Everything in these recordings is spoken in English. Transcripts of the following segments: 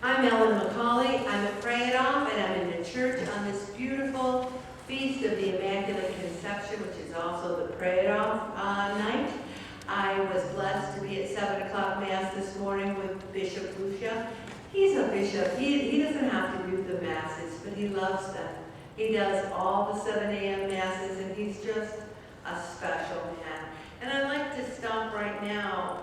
I'm McCauley. I'm at Pray It Off, and I'm in the church on this beautiful Feast of the Immaculate Conception, which is also the Pray It Off night. I was blessed to be at 7 o'clock Mass this morning with Bishop Lucia. He's a bishop. He doesn't have to do the Masses, but he loves them. He does all the 7 a.m. Masses, and he's just a special man. And I'd like to stop right now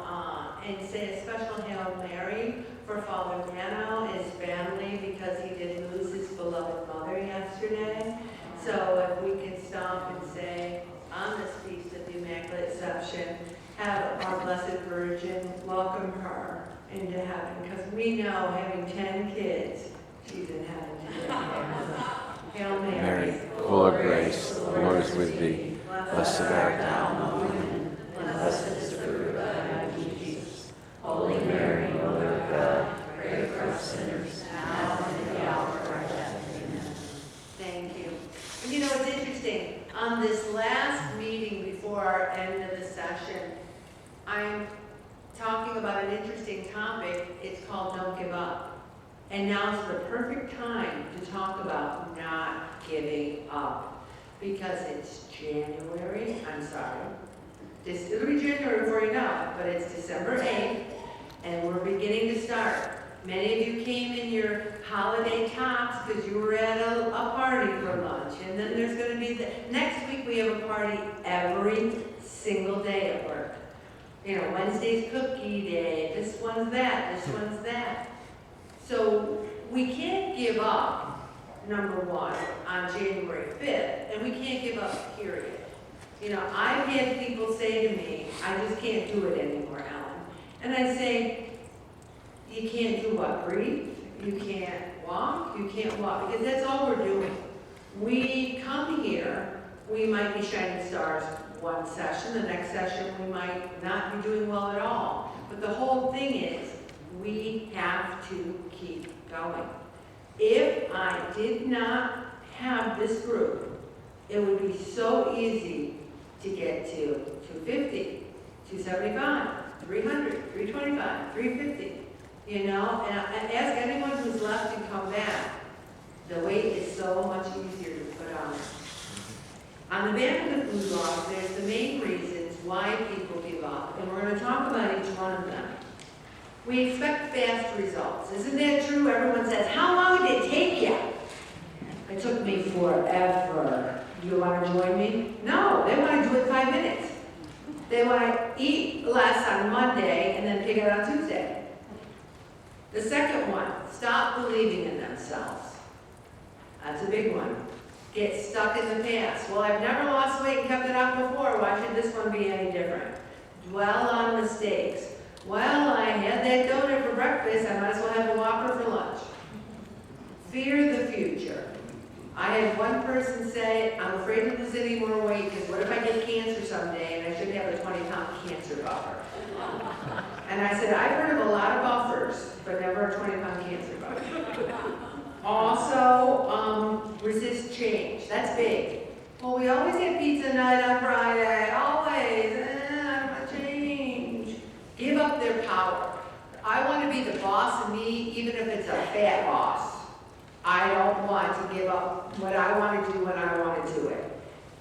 and say a special Hail Mary for Father Mano and his family, because he did lose his beloved mother yesterday. So if we can stop and say, on this Feast of the Immaculate Conception, have our Blessed Virgin welcome her into heaven, because we know, having 10 kids, she's in heaven today. Hail Mary, full of grace, the Lord is with thee. Blessed art thou among women, and blessed is the fruit of thy womb, Jesus. Holy Mary, Mother of God, pray for us sinners, now and in the hour of our death. Amen. Thank you. And you know, it's interesting. On this last meeting before our end of the session, I'm talking about an interesting topic. It's called Don't Give Up. And now's the perfect time to talk about not giving up. Because it's January, it'll be January before you know it, but it's December 8th, and we're beginning to start. Many of you came in your holiday tops because you were at a party for lunch. And then there's going to be next week we have a party every single day at work. You know, Wednesday's cookie day, this one's that, this one's that. So we can't give up, number one, on January 5th, and we can't give up, period. You know, I've had people say to me, I just can't do it anymore, Ellen. And I say, you can't do what? Breathe? You can't walk? You can't walk, because that's all we're doing. We come here, we might be shining stars one session, the next session we might not be doing well at all. But the whole thing is, we have to keep going. If I did not have this group, it would be so easy to get to 250, 275, 300, 325, 350. You know, and ask anyone who's left and come back. The weight is so much easier to put on. On the back of the food log, there's the main reasons why people give up, and we're going to talk about each one of them. We expect fast results. Isn't that true? Everyone says, how long did it take you? It took me forever. Do you want to join me? No, they want to do it in 5 minutes. They want to eat less on Monday and then pick it on Tuesday. The second one, stop believing in themselves. That's a big one. Get stuck in the past. Well, I've never lost weight and kept it off before. Why should this one be any different? Dwell on mistakes. Well, I had that donut for breakfast. I might as well have a Whopper for lunch. Fear the future. I had one person say, I'm afraid to lose any more weight because what if I get cancer someday and I should have a 20-pound cancer buffer? And I said, I've heard of a lot of buffers, but never a 20-pound cancer buffer. Also, resist change. That's big. Well, we always have pizza night on Friday. Always. I don't want to change. Give up their power. I want to be the boss of me, even if it's a fat boss. I don't want to give up what I want to do when I want to do it.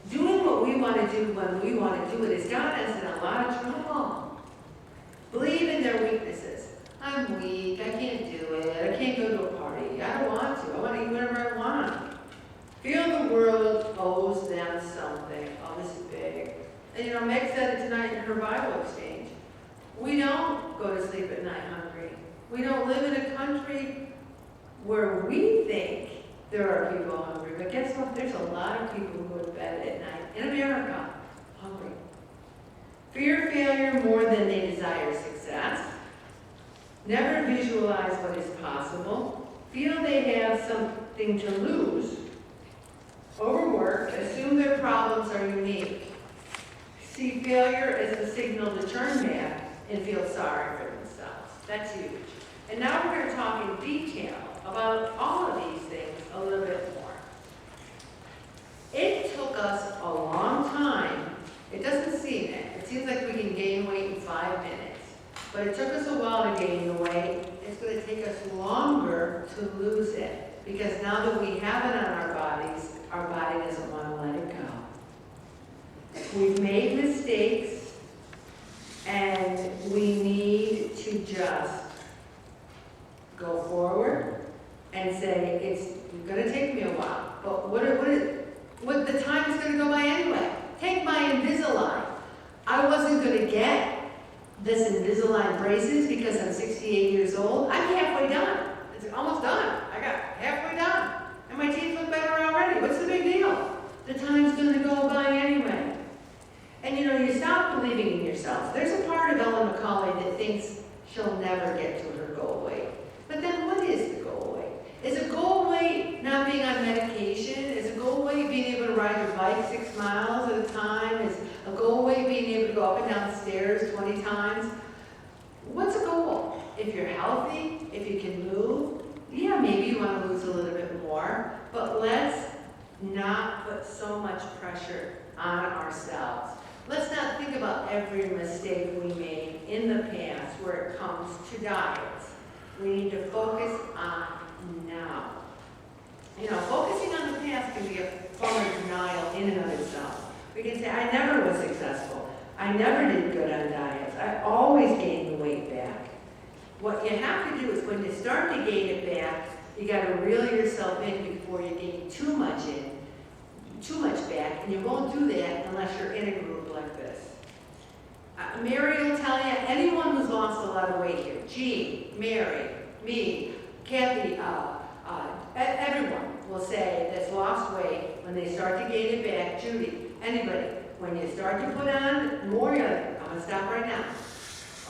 Doing what we want to do when we want to do it has got us in a lot of trouble. Believe in their weaknesses. I'm weak. I can't do it. I can't go to a party. I don't want to. I want to eat whatever I want. Feel the world owes them something. Oh, this is big. And you know, Meg said it tonight in her Bible exchange. We don't go to sleep at night hungry. We don't live in a country where we think there are people hungry. But guess what? There's a lot of people who go to bed at night in America hungry. Fear failure more than they desire success. Never visualize what is possible. Feel they have something to lose. Overwork. Assume their problems are unique. See failure as a signal to turn back and feel sorry for themselves. That's huge. And now we're going to talk in detail about all of these things a little bit more. It took us a long time. It doesn't seem it. It seems like we can gain weight in 5 minutes. But it took us a while to gain the weight. It's going to take us longer to lose it. Because now that we have it on our body doesn't want to let it go. We've made mistakes, and we need to just go forward and say, it's going to take me a while, but what the time is going to go by anyway. Take my Invisalign. I wasn't going to get this Invisalign braces because I'm 68 years old. I'm halfway done. It's almost done. I got halfway done. And my teeth look better already. What's the big deal? The time's going to go by anyway. And you know, you stop believing in yourself. There's a part of Ellen McCauley that thinks she'll never get to her goal weight. But then what is the goal weight? Is a goal weight not being on medication? Is a goal weight being able to ride your bike 6 miles at a time? Is a goal weight being able to go up and down the stairs 20 times? What's a goal? If you're healthy, if you can move, yeah, maybe you want to lose a little bit more, but let's not put so much pressure on ourselves. Let's not think about every mistake we made in the past where it comes to diets. We need to focus on now. You know, focusing on the past can be a form of denial in and of itself. We can say, I never was successful. I never did good on diets. I always gained the weight back. What you have to do is when you start to gain it back, you got to reel yourself in before you gain too much back, and you won't do that unless you're in a group like this. Mary will tell you, anyone who's lost a lot of weight here, Jean, Mary, me, Kathy, everyone will say that's lost weight when they start to gain it back. Judy, anybody, when you start to put on more, you're like, I'm going to stop right now.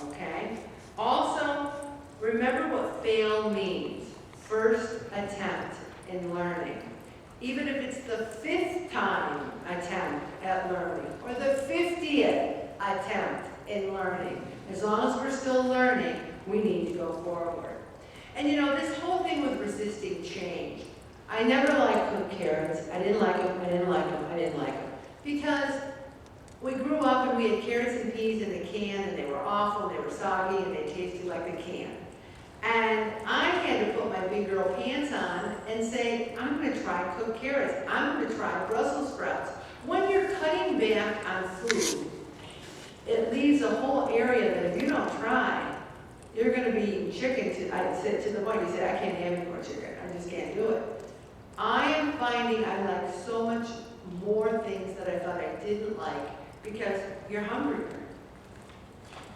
Okay? Also, remember what fail means. First attempt in learning. Even if it's the 5th time attempt at learning, or the 50th attempt in learning, as long as we're still learning, we need to go forward. And you know, this whole thing with resisting change, I never liked cooked carrots. I didn't like them. Because we grew up and we had carrots and peas in a can, and they were awful, and they were soggy, and they tasted like the can. And I had to put my big girl pants on and say, I'm going to try cooked carrots. I'm going to try Brussels sprouts. When you're cutting back on food, it leaves a whole area that if you don't try, you're going to be eating chicken. I said to the point, he said, I can't have any more chicken. I just can't do it. I am finding I like so much more things that I thought I didn't like because you're hungrier.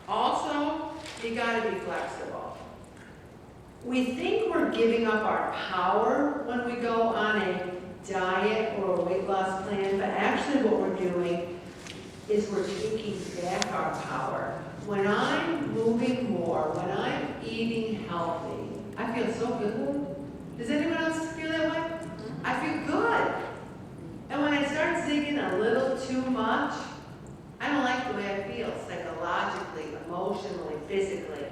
Also, you got to be flexible. We think we're giving up our power when we go on a diet or a weight loss plan, but actually what we're doing is we're taking back our power. When I'm moving more, when I'm eating healthy, I feel so good. Does anyone else feel that way? I feel good. And when I start zigging a little too much, I don't like the way I feel psychologically, emotionally, physically.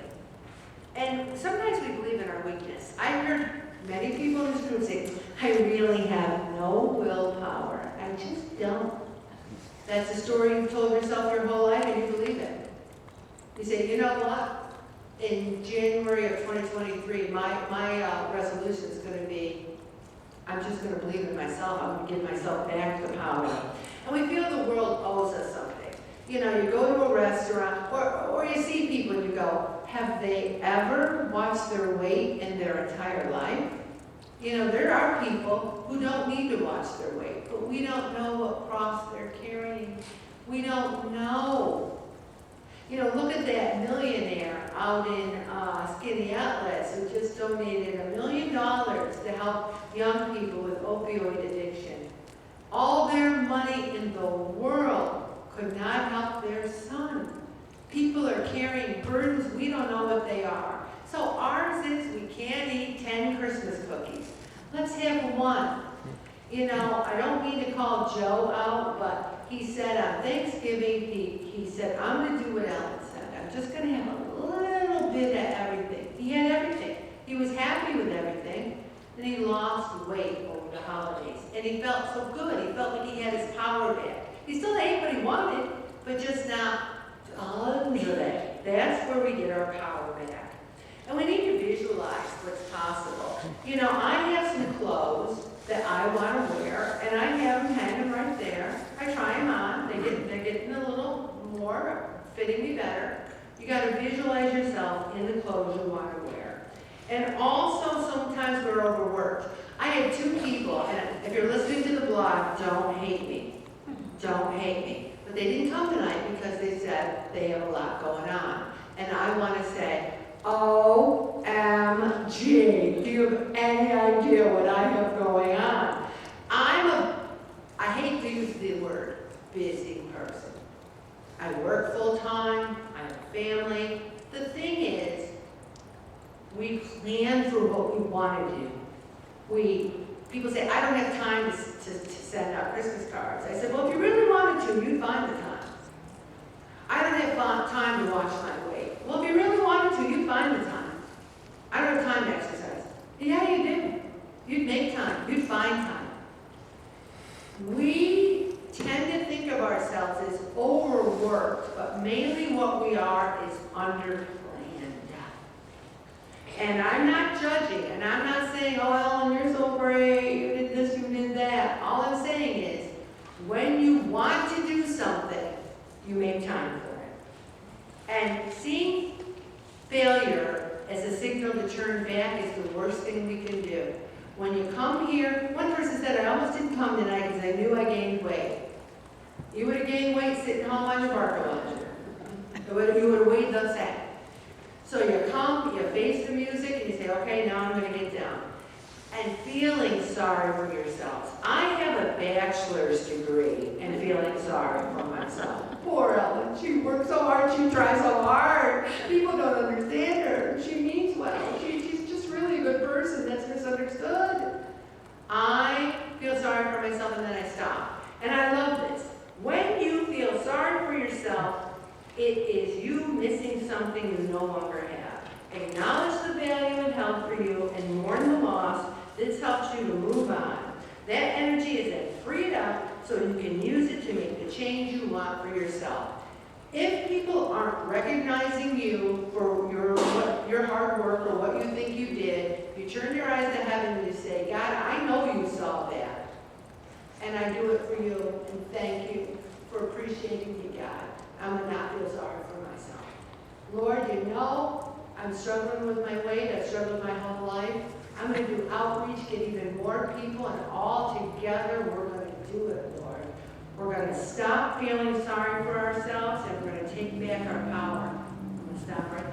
And sometimes we believe in our weakness. I've heard many people in this group say, I really have no willpower. I just don't. That's a story you've told yourself your whole life and you believe it. You say, you know what? In January of 2023, my resolution is going to be, I'm just going to believe in myself. I'm going to give myself back the power. And we feel the world owes us something. You know, you go to a restaurant or you see people and you go, have they ever watched their weight in their entire life? You know, there are people who don't need to watch their weight, but we don't know what cross they're carrying. We don't know. You know, look at that millionaire out in Skinny Atlas who just donated $1 million to help young people with opioid addiction. All their money in the world could not help their son. People are carrying burdens, we don't know what they are. So ours is, we can't eat 10 Christmas cookies. Let's have one. You know, I don't mean to call Joe out, but he said on Thanksgiving, he said, I'm going to do what Ellen said. I'm just going to have a little bit of everything. He had everything. He was happy with everything. Then he lost weight over the holidays. And he felt so good. He felt like he had his power back. He still ate what he wanted, but just not tons of it. That's where we get our power back. And we need to visualize what's possible. You know, I have some clothes that I want to wear, and I have them hanging right there. I try them on. They're getting a little more, fitting me better. You got to visualize yourself in the clothes you want to wear. And also, sometimes we're overworked. I had 2 people, and if you're listening to the blog, don't hate me. Don't hate me. But they didn't come tonight because they said they have a lot going on. And I want to say, OMG, do you have any idea what I have going on? I hate to use the word busy person. I work full time, I have a family. The thing is, we plan for what we want to do. People say, I don't have time to send out Christmas cards. I said, well, if you really wanted to, you'd find the time. I don't have time to watch my weight. Well, if you really wanted to, you'd find the time. I don't have time to exercise. Yeah, you do. You'd make time. You'd find time. We tend to think of ourselves as overworked, but mainly what we are is underplanned. And I'm not judging, and I'm not saying, oh, Ellen, you're so great, you did this, you did that. All I'm saying is, when you want to do something, you make time for it. And seeing failure as a signal to turn back is the worst thing we can do. When you come here, one person said, I almost didn't come tonight because I knew I gained weight. You would have gained weight sitting home on your barker lunch. You would have weighed the sack. So you come, you face the music, and you say, okay, now I'm going to get down. And feeling sorry for yourselves. I have a bachelor's degree in feeling sorry for myself. Poor Ellen, she works so hard, she tries so hard. People don't understand her. She means well. She's just really a good person that's misunderstood. I feel sorry for myself and then I stop. And I love this. When you feel sorry for yourself, it is you missing something you no longer have. Acknowledge the value and help for you and mourn the loss. This helps you to move on. That energy is then freed up so you can use it to make the change you want for yourself. If people aren't recognizing you for your hard work or what you think you did, you turn your eyes to heaven and you say, God, I know you saw that. And I do it for you, and thank you for appreciating me, God. I would not feel sorry for myself. Lord, you know I'm struggling with my weight. I've struggled my whole life. I'm going to do outreach, get even more people, and all together we're going to do it, Lord. We're going to stop feeling sorry for ourselves, and we're going to take back our power. I'm going to stop right